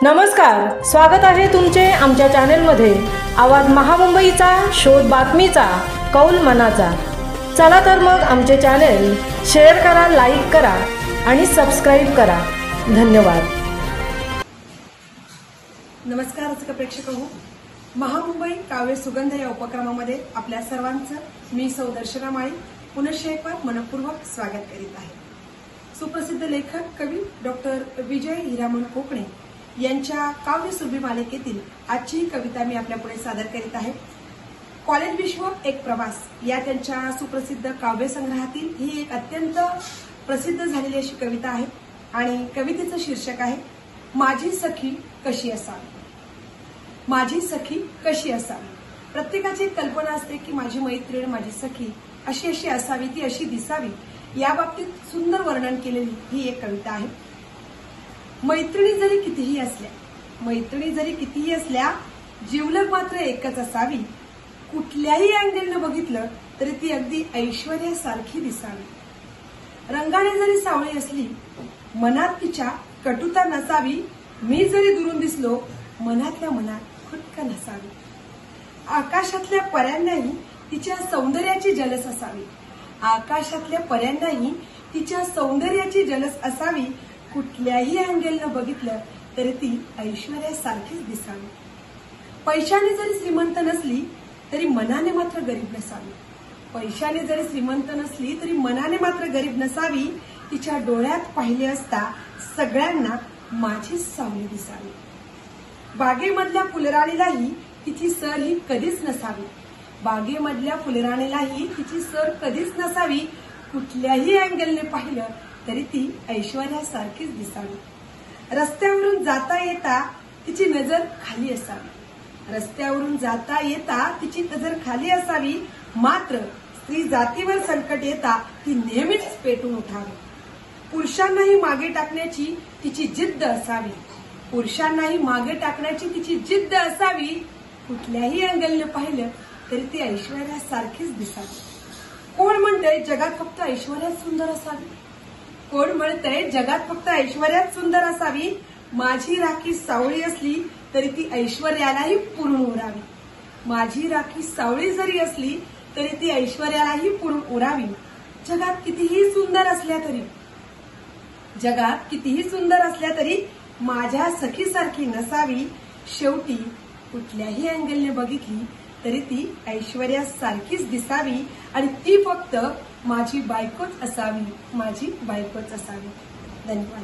नमस्कार, स्वागत आहे तुमचे आमच्या चॅनलमध्ये। आवाज महामुंबईचा, शोध बातमीचा, कौल मनाचा। चला तर मग आमचे चॅनल शेअर करा, लाईक करा आणि सबस्क्राइब करा। धन्यवाद। नमस्कार रसिक प्रेक्षकांनो, महामुंबई काव्य सुगंध या उपक्रमामध्ये आपल्या सर्वांचं मी सौ दर्शना माळी पुनश्च एक बार मनपूर्वक स्वागत करीत आहे। सुप्रसिद्ध लेखक कवी डॉक्टर विजय हिरामण कोकणे यांच्या काव्य सुरभी मालिकेतील आजची कविता मी आपल्यापुढे सादर करीत आहे। कॉलेज विश्व एक प्रवास या त्यांच्या सुप्रसिद्ध काव्य संग्रहातील ही एक अत्यंत प्रसिद्ध झालेली अशी कविता आहे आणि कवितेचं शीर्षक आहे माझी सखी कशी असावी। माझी सखी कशी असावी। प्रत्येकाची एक कल्पना असते की माझी मैत्रीण, माझी सखी अशी असावी, ती अशी दिसावी। या बाबतीत सुंदर वर्णन केलेली ही एक कविता आहे। मैत्रिणी जरी कितीही असल्या जीवलग मात्र एकच असावी। कुठल्याही अँगलनं बघितलं तरी ती अगदी ऐश्वर्यासारखी दिसावी। रंगाने जरी सावळी असली मनात तिच्या कटुता नसावी। मी जरी दुरून दिसलो मनातल्या मनात खुटका नसावी। आकाशातल्या पऱ्यांनाही तिच्या सौंदर्याची जलस असावी। आकाशातल्या पऱ्यांनाही तिच्या सौंदर्याची जलस असावी। कुठल्याही अँगलनं बघितलं तरी ती ऐश्वर्यासारखीच दिसावी। पैशाने जरी श्रीमंत नसली तरी मनाने मात्र गरीब नसावी। पैशाने जरी श्रीमंत नसली तरी मनाने मात्र गरीब नसावी। तिच्या डोळ्यात पाहिले असता सगळ्यांना माझीच सावली दिसावी। बागेमधल्या फुलराणीलाही तिची सर ही कधीच नसावी। बागेमधल्या फुलराणीलाही तिची सर कधीच नसावी। कुठल्याही अँगलने पाहिलं तरी ती ऐश्वर्यासारखीच दिसावी। रस्त्यावरून जाता येता तिची नजर खाली असावी। रस्त्यावरून जाता येता तिची नजर खाली असावी। मात्र स्त्री जातीवर संकट येता ती नेहमीच पेटून उठावी। पुरुषांनाही मागे टाकण्याची तिची जिद्द असावी। पुरुषांनाही मागे टाकण्याची तिची जिद्द असावी। कुठल्याही अँगलने पाहिलं तरी ती ऐश्वर्यासारखीच दिसावी। कोण म्हणतंय जगात फक्त ऐश्वर्यात सुंदर असावी। कोण म्हणतंय जगात फक्त ऐश्वर्यात सुंदर असावी। माझी राखी सावळी असली तरी ती ऐश्वर्यालाही पुरून उरावी। माझी राखी सावळी जरी असली तरी ती ऐश्वर्यालाही पुरून उरावी। जगात कितीही सुंदर असल्या तरी माझ्या सखीसारखी नसावी। शेवटी कुठल्याही अँगलने बघितली तरी ती ऐश्वर्यासारखीच दिसावी आणि ती फक्त माझी बायकोच असावी। धन्यवाद।